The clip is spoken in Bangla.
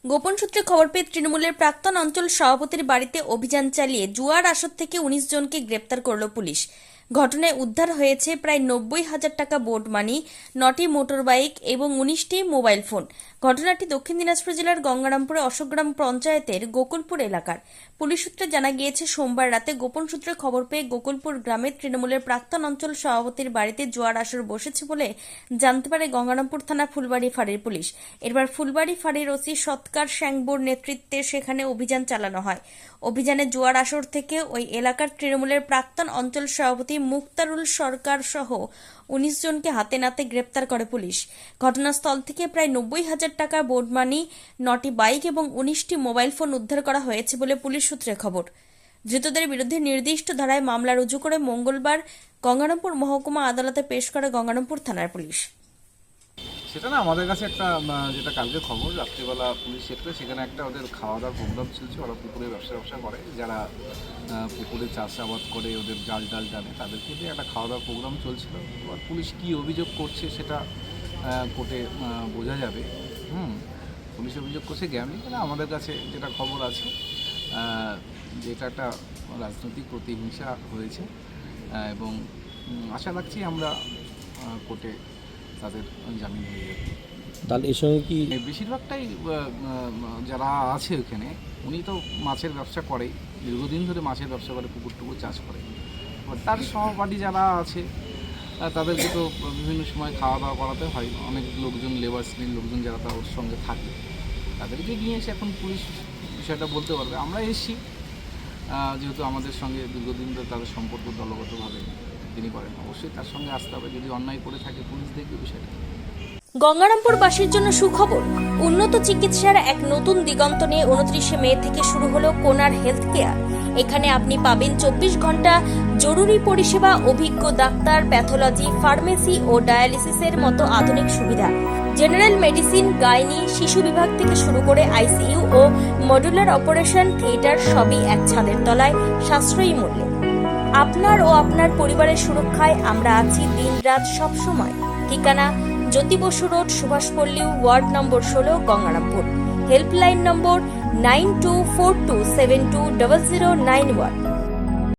গোপন সূত্রে খবর পেয়ে তৃণমূলের প্রাক্তন অঞ্চল সভাপতির বাড়িতে অভিযান চালিয়ে জুয়ার আসর থেকে ১৯ জনকে গ্রেপ্তার করল পুলিশ। ঘটনায় উদ্ধার হয়েছে প্রায় ৯০,০০০ টাকা বোর্ড মানি, ৯টি মোটর বাইক এবং ১৯টি মোবাইল ফোন। ঘটনাটি দক্ষিণ দিনাজপুর জেলার গঙ্গারামপুরে অশোকগ্রাম পঞ্চায়েতের গোকুলপুর এলাকার। পুলিশ সূত্রে জানা গিয়েছে, সোমবার রাতে গোপন সূত্রে খবর পেয়ে গোকুলপুর গ্রামের তৃণমূলের প্রাক্তন অঞ্চল সভাপতির বাড়িতে জুয়ার আসর বসেছে বলে জানতে পারে গঙ্গারামপুর থানা ফুলবাড়ি ফাঁড়ির পুলিশ। এরপর ফুলবাড়ি ফাঁড়ির ওসি সৎকার শ্যাংবোর নেতৃত্বে সেখানে অভিযান চালানো হয়। অভিযানে জুয়ার আসর থেকে ওই এলাকার তৃণমূলের প্রাক্তন অঞ্চল সভাপতি মুক্তারুল সরকার সহ ১৯ জনকে হাতে নাতে গ্রেপ্তার করে পুলিশ। ঘটনাস্থল থেকে প্রায় ৯০,০০০ টাকা বোর্ড মানি, ৯টি বাইক এবং ১৯টি মোবাইল ফোন উদ্ধার করা হয়েছে বলে পুলিশ সূত্রে খবর। ধৃতদের বিরুদ্ধে নির্দিষ্ট ধারায় মামলা রুজু করে মঙ্গলবার গঙ্গারামপুর মহকুমা আদালতে পেশ করে গঙ্গারামপুর থানার পুলিশ। সেটা না আমাদের কাছে একটা যেটা কালকে খবর রাত্রিবেলা পুলিশ এসে সেখানে একটা ওদের খাওয়া দাওয়ার প্রোগ্রাম চলছে। ওরা পুকুরে ব্যবসা করে, যারা পুকুরে চাষাবাদ করে, ওদের জাল টানে, তাদেরকে দিয়ে একটা খাওয়া দাওয়ার প্রোগ্রাম চলছিল। এবার পুলিশ কী অভিযোগ করছে সেটা কোর্টে বোঝা যাবে। পুলিশ অভিযোগ করছে গ্যামলিং। আমাদের কাছে যেটা খবর আছে যেটা একটা রাজনৈতিক প্রতিহিংসা হয়েছে এবং আশা রাখছি আমরা কোর্টে তাদের জামিন হয়ে যাবে। তাহলে এর সঙ্গে কি বেশিরভাগটাই যারা আছে ওখানে, উনি তো মাছের ব্যবসা করে, দীর্ঘদিন ধরে মাছের ব্যবসা করে, পুকুর টুকুর চাষ করে। তার সহপাঠী যারা আছে তাদেরকে তো বিভিন্ন সময় খাওয়া দাওয়া করাতে হয়। অনেক লোকজন, লেবার শ্রেণীর লোকজন যারা তার ওর সঙ্গে থাকে, তাদেরকে নিয়ে এসে এখন পুলিশ বিষয়টা বলতে পারবে। আমরা এসেছি যেহেতু আমাদের সঙ্গে দীর্ঘদিন ধরে তাদের সম্পর্ক দলগতভাবে তিনি করেন, অবশ্যই তার সঙ্গে আসতে হবে। যদি অন্যায় করে থাকে পুলিশ দেখবে বিষয়টা। গঙ্গারামপুরবাসীর জন্য সুখবর, উন্নত চিকিৎসার এক নতুন দিগন্ত নিয়ে ২৯শে মে থেকে শুরু হলো কোনার হেলথ কেয়ার। এখানে আপনি পাবেন ২৪ ঘন্টা জরুরি পরিষেবা, অভিজ্ঞ ডাক্তার, প্যাথোলজি, ফার্মেসি ও ডায়ালিসিসের মতো আধুনিক সুবিধা। জেনারেল মেডিসিন, গাইনি, শিশু বিভাগ থেকে শুরু করে আইসিইউ ও মডুলার অপারেশন থিয়েটার সবই এক ছাদের তলায় সাশ্রয়ী মূল্যে। আপনার ও আপনার পরিবারের সুরক্ষায় আমরা আছি দিনরাত সবসময়। ঠিকানা Jyoti Basu road, Subhashpalli, ward number ১৬, Gangarampur. Helpline number 9242720091।